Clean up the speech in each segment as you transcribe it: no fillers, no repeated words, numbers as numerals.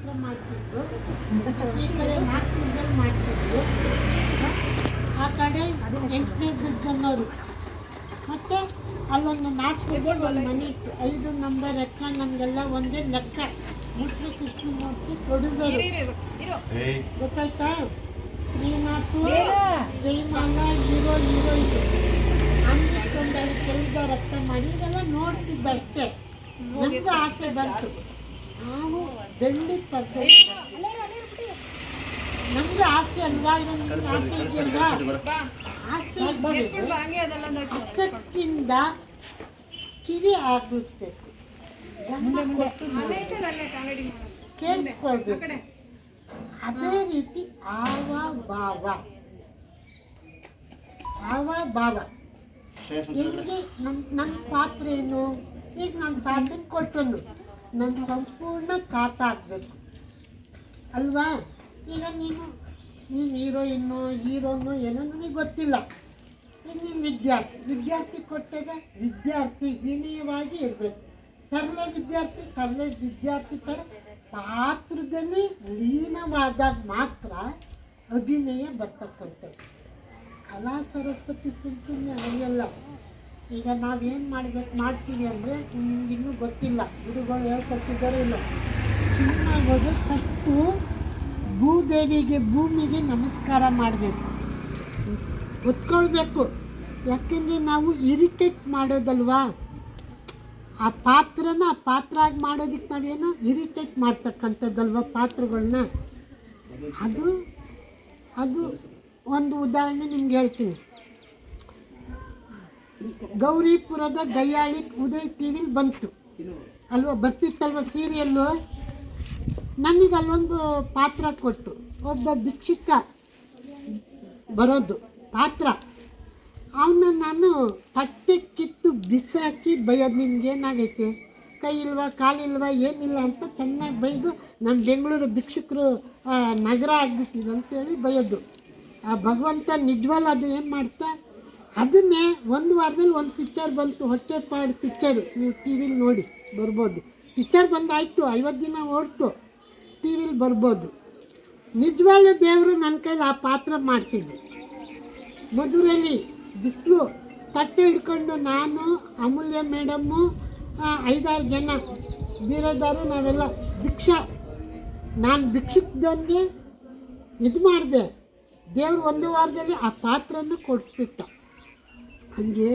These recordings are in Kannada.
ಹತ್ರ ಮಾಡ್ತಿದ್ರು, ಈ ಕಡೆ 4 ತಿಂಗಳು ಮಾಡ್ತಿದ್ರು, ಆ ಕಡೆ 8ನೇ ಬ್ರಿಡ್ಜ್ ಮತ್ತು ಅಲ್ಲೊಂದು 4 ಒಂದು ಮನೆ ಇತ್ತು. 5 ನಂಬರ್ ಲೆಕ್ಕ ನಮಗೆಲ್ಲ ಒಂದೇ ಲೆಕ್ಕ. ಮುಸ್ಲಿ ಕೃಷ್ಣಮೂರ್ತಿ ಪ್ರೊಡ್ಯೂಸರು, ಗೊತ್ತಾಯ್ತಾ? ಶ್ರೀನಾಥ್, ಜೈಮಾಲ ಹೀರೋ ಇದು ಅಂದ್ಕೊಂಡೆಲ್ಲ ಕೆಲವ್ದವ್ರು ಅರ್ಥ ಮಾಡಿ ಇದೆಲ್ಲ ನೋಡ್ತಿದ್ದಷ್ಟೇ. ನಮಗೂ ಆಸೆ ಬಂತು, ನಾವು ಬೆಳ್ಳಿ ಪರ್ದೆ, ನಮಗೂ ಆಸೆ ಅಲ್ವಾ, ಇದೊಂದು ಆಸೆ ಇದೆಯಲ್ವಾ, ಆಸೆ ಆಸಕ್ತಿಯಿಂದ ಕಿವಿ ಆಗಿಸ್ಬೇಕು, ಕೇಳಿಸ್ಕೊಳ್ಬೇಕು. ಅದೇ ರೀತಿ ಆವ ಭಾವ ಎಲ್ಲಿಗೆ ನನ್ನ ಪಾತ್ರ ಏನು, ಈಗ ನನ್ನ ಪಾತ್ರ ಕೊಟ್ಟನು ನನ್ನ ಸಂಪೂರ್ಣ ಖಾತ ಆಗಬೇಕು ಅಲ್ವಾ? ಈಗ ನೀನು ಹೀರೋನು ಏನೋ ನನಗೆ ಗೊತ್ತಿಲ್ಲ. ಈಗ ನೀನು ವಿದ್ಯಾರ್ಥಿ ಕೊಟ್ಟಾಗ ವಿದ್ಯಾರ್ಥಿ ವಿನಯವಾಗಿ ಇರಬೇಕು. ತರಲೆ ವಿದ್ಯಾರ್ಥಿ ಥರ ಪಾತ್ರದಲ್ಲಿ ಲೀನವಾದಾಗ ಮಾತ್ರ ಅಭಿನಯ ಬರ್ತಕ್ಕಂಥದ್ದು. ಕಲಾ ಸರಸ್ವತಿ ಸುಮ್ಮನೆ ಅರಿಯಲ್ಲ. ಈಗ ನಾವೇನು ಮಾಡ್ತೀವಿ ಅಂದರೆ ನಿಮಗಿನ್ನೂ ಗೊತ್ತಿಲ್ಲ, ಗುರುಗಳು ಹೇಳ್ಕೊಟ್ಟಿದ್ದಾರೋ ಇಲ್ಲ. ಸುಮ್ಮನೆ ಹೋಗಿ ಫಸ್ಟು ಭೂಮಿಗೆ ನಮಸ್ಕಾರ ಮಾಡಬೇಕು, ಒತ್ಕೊಳ್ಬೇಕು. ಯಾಕೆಂದರೆ ನಾವು ಇರಿಟೇಟ್ ಮಾಡೋದಲ್ವಾ, ಆ ಪಾತ್ರ ಆಗಿ ಮಾಡೋದಕ್ಕೆ ನಾವೇನು ಇರಿಟೇಟ್ ಮಾಡ್ತಕ್ಕಂಥದ್ದಲ್ವ ಪಾತ್ರಗಳನ್ನ. ಅದು ಒಂದು ಉದಾಹರಣೆ ನಿಮ್ಗೆ ಹೇಳ್ತೀನಿ. ಗೌರಿಪುರದ ಗಯ್ಯಾಳಿ ಉದಯ್ ಟಿವಿಲಿ ಬಂತು ಅಲ್ವ, ಬರ್ತಿತ್ತಲ್ವ ಸೀರಿಯಲ್ಲು. ನನಗೆ ಅಲ್ಲೊಂದು ಪಾತ್ರ ಕೊಟ್ಟರು, ಒಬ್ಬ ಭಿಕ್ಷುಕ ಬರೋದು ಪಾತ್ರ. ಅವನ್ನ ನಾನು ತಟ್ಟೆ ಕಿತ್ತು ಬಿಸಾಕಿ ಬೈಯೋದು, ನಿಮ್ಗೇನಾಗೈತೆ, ಕೈ ಇಲ್ವಾ ಕಾಲಿಲ್ವಾ ಏನಿಲ್ಲ ಅಂತ ಚೆನ್ನಾಗಿ ಬೈದು ನಮ್ಮ ಬೆಂಗಳೂರು ಭಿಕ್ಷುಕರು ನಗರ ಆಗಿಬಿಟ್ಟಿದೆ ಅಂತೇಳಿ ಬೈಯೋದು. ಆ ಭಗವಂತ ನಿಜವಲ್ಲ ಅದು ಏನು ಮಾಡ್ತಾ, ಅದನ್ನೇ 1 ವಾರದಲ್ಲಿ ಒಂದು ಪಿಕ್ಚರ್ ಬಂತು, ಹೊಟ್ಟೆಪಾಡು ಪಿಕ್ಚರು. ನೀವು ಟಿ ವಿಲಿ ನೋಡಿ ಬರ್ಬೋದು. ಪಿಕ್ಚರ್ ಬಂದಾಯಿತು, 50 ದಿನ ಓಡ್ತು, ಟಿ ವಿಲಿ ಬರ್ಬೋದು. ನಿಜವಾಗ್ಲೂ ದೇವರು ನನ್ನ ಕೈಲಿ ಆ ಪಾತ್ರ ಮಾಡಿಸಿದ್ದು. ಮಧುರಲ್ಲಿ ಬಿಸಿಲು ತಟ್ಟೆ ಹಿಡ್ಕೊಂಡು ನಾನು, ಅಮೂಲ್ಯ ಮೇಡಮ್ಮು, 5-6 ಜನ ಬೀರದಾರು, ನಾವೆಲ್ಲ ನಾನು ಭಿಕ್ಷುಕದವನಿಗೆ ಇದು ಮಾಡಿದೆ. ದೇವರು 1 ವಾರದಲ್ಲಿ ಆ ಪಾತ್ರನ ಕೊಡಿಸ್ಬಿಟ್ಟ. ಹಾಗೆ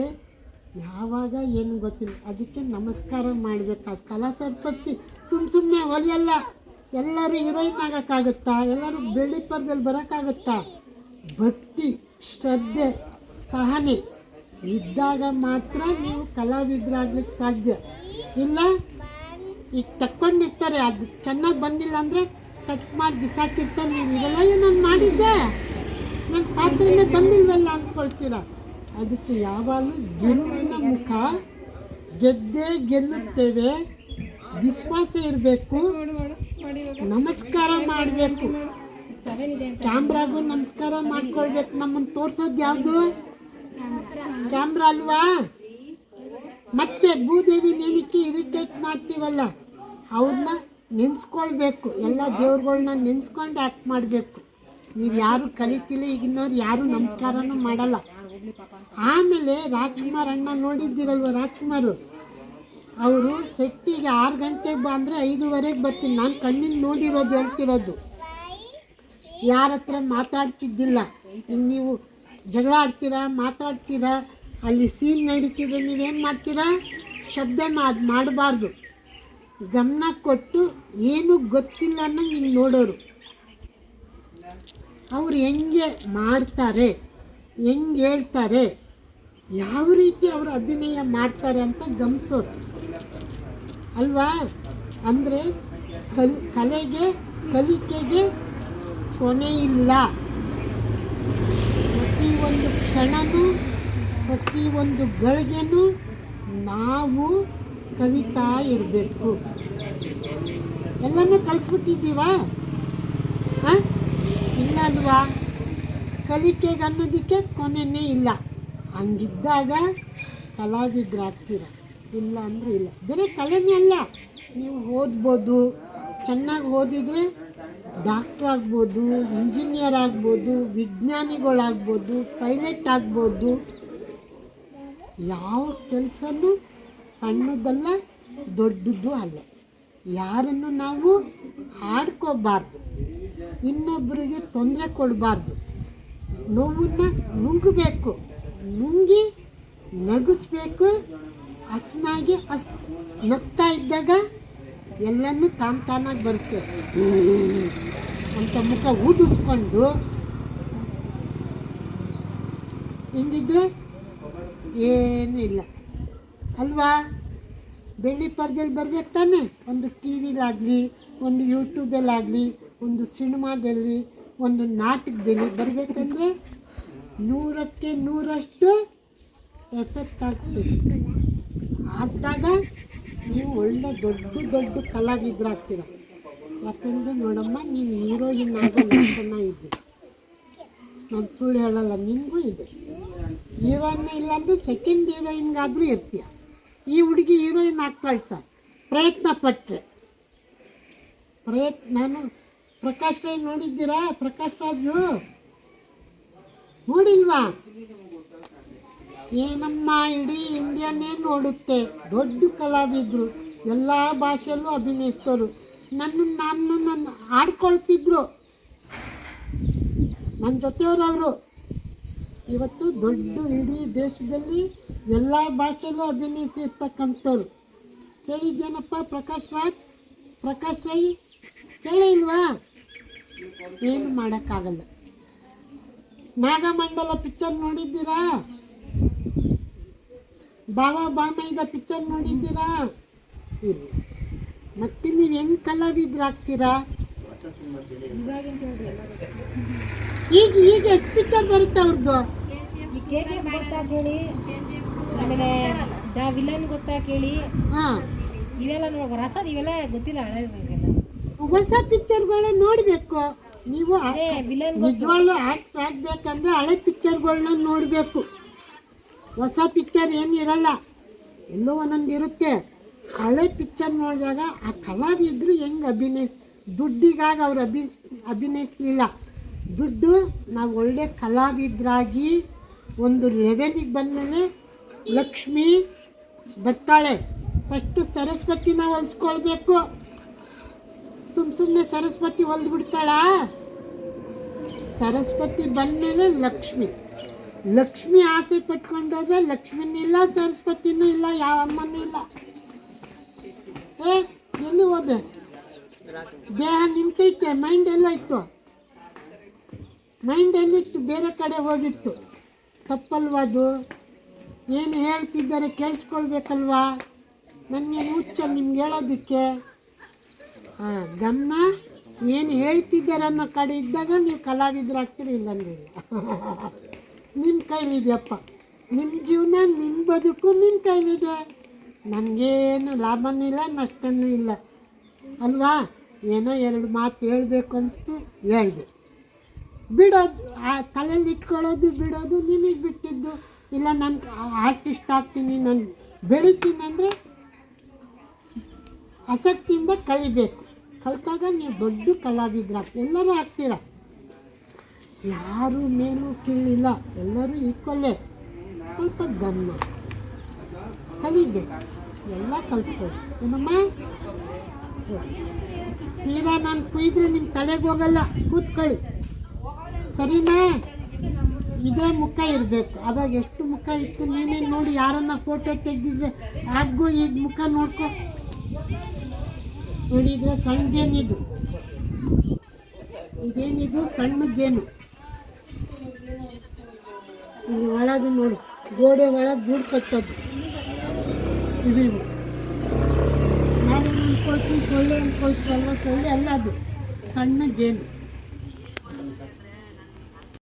ಯಾವಾಗ ಏನು ಗೊತ್ತಿಲ್ಲ, ಅದಕ್ಕೆ ನಮಸ್ಕಾರ ಮಾಡಬೇಕಾದ ಕಲಾ ಸರಸ್ವತಿ ಸುಮ್ಮನೆ ಒಲಿಯಲ್ಲ. ಎಲ್ಲರೂ ಹೀರೋಯಿನ್ ಆಗೋಕ್ಕಾಗುತ್ತಾ? ಎಲ್ಲರೂ ಬೆಳ್ಳಿ ಪರದಲ್ಲಿ ಬರೋಕ್ಕಾಗುತ್ತಾ? ಭಕ್ತಿ, ಶ್ರದ್ಧೆ, ಸಹನೆ ಇದ್ದಾಗ ಮಾತ್ರ ನೀವು ಕಲಾವಿದರಾಗ್ಲಿಕ್ಕೆ ಸಾಧ್ಯ. ಇಲ್ಲ ಈಗ ತಕ್ಕೊಂಡಿರ್ತಾರೆ, ಅದು ಚೆನ್ನಾಗಿ ಬಂದಿಲ್ಲ ಅಂದರೆ ಕಟ್ ಮಾಡಿ ಬಿಸಾಕಿರ್ತಾರೆ. ನೀವು ಇದೆಲ್ಲ ನಾನು ಮಾಡಿದ್ದೆ, ನನ್ನ ಪಾತ್ರನೇ ಬಂದಿಲ್ವಲ್ಲ ಅಂದ್ಕೊಳ್ತೀರ. ಅದಕ್ಕೆ ಯಾವಾಗಲೂ ಗೆಲುವಿನ ಮುಖ, ಗೆದ್ದೇ ಗೆಲ್ಲುತ್ತೇವೆ, ವಿಶ್ವಾಸ ಇರಬೇಕು, ನಮಸ್ಕಾರ ಮಾಡಬೇಕು. ಕ್ಯಾಮ್ರಾಗೂ ನಮಸ್ಕಾರ ಮಾಡ್ಕೊಳ್ಬೇಕು. ನಮ್ಮನ್ನು ತೋರಿಸೋದು ಯಾವುದು ಕ್ಯಾಮ್ರಾ ಅಲ್ವಾ? ಮತ್ತೆ ಭೂದೇವಿ ನೆನಕಿ ಇರಿಟೇಟ್ ಮಾಡ್ತೀವಲ್ಲ, ಅವ್ರನ್ನ ನೆನೆಸ್ಕೊಳ್ಬೇಕು. ಎಲ್ಲ ದೇವ್ರುಗಳ್ನ ನೆನೆಸ್ಕೊಂಡು ಆ್ಯಕ್ಟ್ ಮಾಡಬೇಕು. ನೀವು ಯಾರು ಕಲಿತಿಲ್ಲ, ಈಗಿನವ್ರು ಯಾರೂ ನಮಸ್ಕಾರನೂ ಮಾಡಲ್ಲ. ಆಮೇಲೆ ರಾಜ್ಕುಮಾರ್ ಅಣ್ಣ ನೋಡಿದ್ದೀರಲ್ವ, ರಾಜ್ಕುಮಾರು ಅವರು ಸೆಟ್ಟಿಗೆ 6 ಗಂಟೆಗೆ ಬಂದರೆ 5:15 ಬರ್ತೀನಿ. ನಾನು ಕಣ್ಣಿನ ನೋಡಿರೋದು ಹೇಳ್ತಿರೋದು. ಯಾರ ಹತ್ರ ಮಾತಾಡ್ತಿದ್ದಿಲ್ಲ. ಈಗ ನೀವು ಜಗಳ ಆಡ್ತೀರಾ, ಮಾತಾಡ್ತೀರಾ, ಅಲ್ಲಿ ಸೀನ್ ನಡೀತಿದೆ, ನೀವೇನು ಮಾಡ್ತೀರಾ, ಶಬ್ದ ಮಾಡಬಾರ್ದು. ಗಮನ ಕೊಟ್ಟು ಏನು ಗೊತ್ತಿಲ್ಲ ಅನ್ನಂಗೆ ಹಿಂಗೆ ನೋಡೋರು. ಅವ್ರು ಹೆಂಗೆ ಮಾಡ್ತಾರೆ, ಹೆಂಗೆ ಹೇಳ್ತಾರೆ, ಯಾವ ರೀತಿ ಅವರು ಅಭಿನಯ ಮಾಡ್ತಾರೆ ಅಂತ ಗಮನಿಸೋರು ಅಲ್ವಾ? ಅಂದರೆ ಕಲಿಕೆಗೆ ಕೊನೆ ಇಲ್ಲ. ಪ್ರತಿಯೊಂದು ಕ್ಷಣನೂ, ಪ್ರತಿಯೊಂದು ಗಳಿಗೆನೂ ನಾವು ಕಲಿತಾ ಇರಬೇಕು. ಎಲ್ಲನೂ ಕಲ್ತ್ಬಿಟ್ಟಿದ್ದೀವಾ? ಇಲ್ಲ ಅಲ್ವಾ? ಕಲಿಕೆಗೆ ಅನ್ನೋದಕ್ಕೆ ಕೊನೆಯೇ ಇಲ್ಲ. ಹಂಗಿದ್ದಾಗ ಕಲಾವಿದರಾಗ್ತೀರ, ಇಲ್ಲ ಅಂದರೆ ಇಲ್ಲ. ಬೇರೆ ಕಲೆನೇ ಅಲ್ಲ, ನೀವು ಓದ್ಬೋದು, ಚೆನ್ನಾಗಿ ಓದಿದರೆ ಡಾಕ್ಟ್ರ್ ಆಗ್ಬೋದು, ಇಂಜಿನಿಯರ್ ಆಗ್ಬೋದು, ವಿಜ್ಞಾನಿಗಳಾಗ್ಬೋದು, ಪೈಲಟ್ ಆಗ್ಬೋದು. ಯಾವ ಕೆಲಸನೂ ಸಣ್ಣದಲ್ಲ, ದೊಡ್ಡದು ಅಲ್ಲ. ಯಾರನ್ನು ನಾವು ಆಡ್ಕೋಬಾರ್ದು, ಇನ್ನೊಬ್ಬರಿಗೆ ತೊಂದರೆ ಕೊಡಬಾರ್ದು. ನೋವನ್ನು ನುಂಗಬೇಕು, ನುಂಗಿ ನಗಿಸ್ಬೇಕು. ಹಸನಾಗಿ ನಗ್ತಾ ಇದ್ದಾಗ ಎಲ್ಲನೂ ತಾನಾಗಿ ಬರುತ್ತೆ ಅಂತ ಮುಖ ಊದಿಸ್ಕೊಂಡು ಹಿಂಗಿದ್ರೆ ಏನೂ ಇಲ್ಲ ಅಲ್ವಾ? ಬೆಳ್ಳಿ ಪರ್ದೆಯಲ್ಲಿ ಬರ್ಬೇಕು ತಾನೆ. ಒಂದು ಟಿ ವಿಲಾಗಲಿ, ಒಂದು ಯೂಟ್ಯೂಬಲ್ಲಾಗಲಿ, ಒಂದು ಸಿನಿಮಾದಲ್ಲಿ, ಒಂದು ನಾಟಕದಲ್ಲಿ ಬರಬೇಕಂದ್ರೆ 100ಕ್ಕೆ 100ರಷ್ಟು ಎಫೆಕ್ಟ್ ಆಗ್ತದೆ. ಆದಾಗ ನೀವು ಒಳ್ಳೆ ದೊಡ್ಡ ಕಲಾವಿದರಾಗ್ತೀರ. ಯಾಕಂದರೆ ನೋಡಮ್ಮ, ನೀನು ಹೀರೋಯಿನ್ ಆಗೋ ಲಕ್ಷಣ ಇದೆ. ನಾನು ಸುಳ್ಳು ಹೇಳಲ್ಲ, ನಿನಗೂ ಇದೆ. ಹೀರೋಯಿನ್ ಇಲ್ಲಾಂದರೆ ಸೆಕೆಂಡ್ ಹೀರೋಯಿನ್ಗಾದರೂ ಇರ್ತೀಯ. ಈ ಹುಡುಗಿ ಹೀರೋಯಿನ್ ಆಗ್ತಾಳೆ ಸರ್, ಪ್ರಯತ್ನ ಪಟ್ಟರೆ. ನಾನು ಪ್ರಕಾಶ್ ರಾಜ್ ನೋಡಿದ್ದೀರಾ? ಪ್ರಕಾಶ್ ರಾಜು ನೋಡಿಲ್ವಾ? ಏನಮ್ಮ, ಇಡೀ ಇಂಡಿಯಾನೇ ನೋಡುತ್ತೆ. ದೊಡ್ಡ ಕಲಾವಿದರು, ಎಲ್ಲ ಭಾಷೆಯಲ್ಲೂ ಅಭಿನಯಿಸ್ತರು. ನನ್ನ ಆಡ್ಕೊಳ್ತಿದ್ರು, ನನ್ನ ಜೊತೆಯವರು. ಇವತ್ತು ದೊಡ್ಡ ಇಡೀ ದೇಶದಲ್ಲಿ ಎಲ್ಲ ಭಾಷೆಯಲ್ಲೂ ಅಭಿನಯಿಸಿರ್ತಕ್ಕಂಥವ್ರು. ಕೇಳಿದ್ದೇನಪ್ಪ ಪ್ರಕಾಶ್ ರಾಜ್ ಕೇಳಿಲ್ವಾ? ಏನು ಮಾಡೋಕ್ಕಾಗಲ್ಲ. ನಾಗಮಂಡಲ ಪಿಕ್ಚರ್ ನೋಡಿದ್ದೀರಾ? ಬಾಮೈದ ಪಿಕ್ಚರ್ ನೋಡಿದ್ದೀರಾ? ಇಲ್ಲ. ಮತ್ತೆ ನೀವು ಹೆಂಗೆ ಕಲಾವಿದ್ರಾಗ್ತೀರಾ? ಈಗ ಎಷ್ಟು ಪಿಕ್ಚರ್ ಬರುತ್ತೆ ಅವ್ರದ್ದು? ಗೊತ್ತಾ ಕೇಳಿ, ಆಮೇಲೆ ದ ವಿಲನ್ ಗೊತ್ತಾ ಕೇಳಿ. ಹಾಂ, ಇವೆಲ್ಲ ನೋಡೋ ರಸದ್ ಇವೆಲ್ಲ ಗೊತ್ತಿಲ್ಲ. ಹೊಸ ಪಿಕ್ಚರ್ಗಳನ್ನ ನೋಡಬೇಕು ನೀವು. ನಿಜವಾಗ್ಲೂ ಆ್ಯಕ್ಟ್ ಆಗಬೇಕಂದ್ರೆ ಹಳೆ ಪಿಕ್ಚರ್ಗಳನ್ನ ನೋಡಬೇಕು. ಹೊಸ ಪಿಕ್ಚರ್ ಏನಿರಲ್ಲ, ಎಲ್ಲೋ ಒಂದೊಂದು ಇರುತ್ತೆ. ಹಳೆ ಪಿಕ್ಚರ್ ನೋಡಿದಾಗ ಆ ಕಲಾವಿದರು ಹೆಂಗೆ ದುಡ್ಡಿಗಾಗಿ ಅವ್ರು ಅಭಿನಯಿಸಲಿಲ್ಲ. ದುಡ್ಡು, ನಾವು ಒಳ್ಳೆ ಕಲಾವಿದರಾಗಿ ಒಂದು ಲೆವೆಲಿಗೆ ಬಂದಮೇಲೆ ಲಕ್ಷ್ಮಿ ಬರ್ತಾಳೆ. ಫಸ್ಟು ಸರಸ್ವತಿನ ಹೊಲಿಸ್ಕೊಳ್ಬೇಕು. ಸುಮ್ಮನೆ ಸರಸ್ವತಿ ಹೊಲ್ದು ಬಿಡ್ತಾಳ? ಸರಸ್ವತಿ ಬಂದಮೇಲೆ ಲಕ್ಷ್ಮಿ ಆಸೆ ಪಟ್ಕೊಂಡೋದ್ರೆ ಲಕ್ಷ್ಮಿನೂ ಇಲ್ಲ, ಸರಸ್ವತಿನೂ ಇಲ್ಲ, ಯಾವ ಅಮ್ಮನೂ ಇಲ್ಲ. ಎಲ್ಲಿ ಹೋದೆ? ದೇಹ ನಿಂತೈತೆ, ಮೈಂಡ್ ಎಲ್ಲೋಯ್ತು? ಮೈಂಡ್ ಎಲ್ಲಿತ್ತು? ಬೇರೆ ಕಡೆ ಹೋಗಿತ್ತು. ತಪ್ಪಲ್ವದು? ಏನು ಹೇಳ್ತಿದ್ದಾರೆ ಕೇಳಿಸ್ಕೊಳ್ಬೇಕಲ್ವಾ? ನನಗೇನು ಹುಚ್ಚ ನಿಮ್ಗೆ ಹೇಳೋದಕ್ಕೆ? ಗಮನ ಏನು ಹೇಳ್ತಿದ್ದಾರೆ ಅನ್ನೋ ಕಡೆ ಇದ್ದಾಗ ನೀವು ಕಲಾವಿದರಾಗ್ತೀರಿ, ಇಲ್ಲಂದ್ರೆ ನಿಮ್ಮ ಕೈಲಿದೆಯಪ್ಪ. ನಿಮ್ಮ ಜೀವನ, ನಿಮ್ಮ ಬದುಕು ನಿಮ್ಮ ಕೈಲಿದೆ. ನನಗೇನು ಲಾಭನೂ ಇಲ್ಲ, ನಷ್ಟನೂ ಇಲ್ಲ ಅಲ್ವಾ? ಏನೋ ಎರಡು ಮಾತು ಹೇಳಬೇಕು ಅನಿಸ್ತು, ಹೇಳಿದೆ. ಬಿಡೋದು, ಆ ತಲೆಯಲ್ಲಿ ಇಟ್ಕೊಳ್ಳೋದು ಬಿಡೋದು ನಿಮಗೆ ಬಿಟ್ಟಿದ್ದು. ಇಲ್ಲ ನಾನು ಆರ್ಟಿಸ್ಟ್ ಆಗ್ತೀನಿ, ನಾನು ಬೆಳಿತೀನಿ ಅಂದರೆ ಆಸಕ್ತಿಯಿಂದ ಕಲಿಬೇಕು. ಕಲಿತಾಗ ನೀವು ದೊಡ್ಡ ಕಲಾವಿದರಾಗ್ತೀರ, ಎಲ್ಲರೂ ಆಗ್ತೀರ. ಯಾರೂ ಮೇಲೂ ಕೀಳಿಲ್ಲ, ಎಲ್ಲರೂ ಈಕ್ವಲ್ಲೇ. ಸ್ವಲ್ಪ ಗಮನ ಕಲಿಬೇಕು, ಎಲ್ಲ ಕಲ್ತ್ಕೊಳ್ಳಿ. ಏನಮ್ಮ, ತೀರಾ ನಾನು ಕುಯ್ದ್ರೆ ನಿಮ್ಮ ತಲೆಗೆ ಹೋಗಲ್ಲ, ಕೂತ್ಕೊಳ್ಳಿ, ಸರಿನಾ? ಇದೇ ಮುಖ ಇರಬೇಕು. ಅವಾಗ ಎಷ್ಟು ಮುಖ ಇತ್ತು ನೀನೇ ನೋಡಿ. ಯಾರನ್ನ ಫೋಟೋ ತೆಗೆದಿದ್ರೆ ಆಗು ಈಗ ಮುಖ ನೋಡ್ಕೊ. ನೋಡಿದರೆ ಸಣ್ಣ ಜೇನಿದು, ಇದೇನಿದು ಸಣ್ಣ ಜೇನು. ಇಲ್ಲಿ ಒಳಗೆ ನೋಡು, ಗೋಡೆ ಒಳಗೆ ಗೂಡು ಕಟ್ಟೋದು ಇವು. ನಾವು ಅಂದ್ಕೊಳ್ತೀವಿ ಸೊಳ್ಳೆ ಅಂದ್ಕೊಳ್ತೀವಲ್ವ, ಸೊಳ್ಳೆ ಅಲ್ಲ, ಅದು ಸಣ್ಣ ಜೇನು.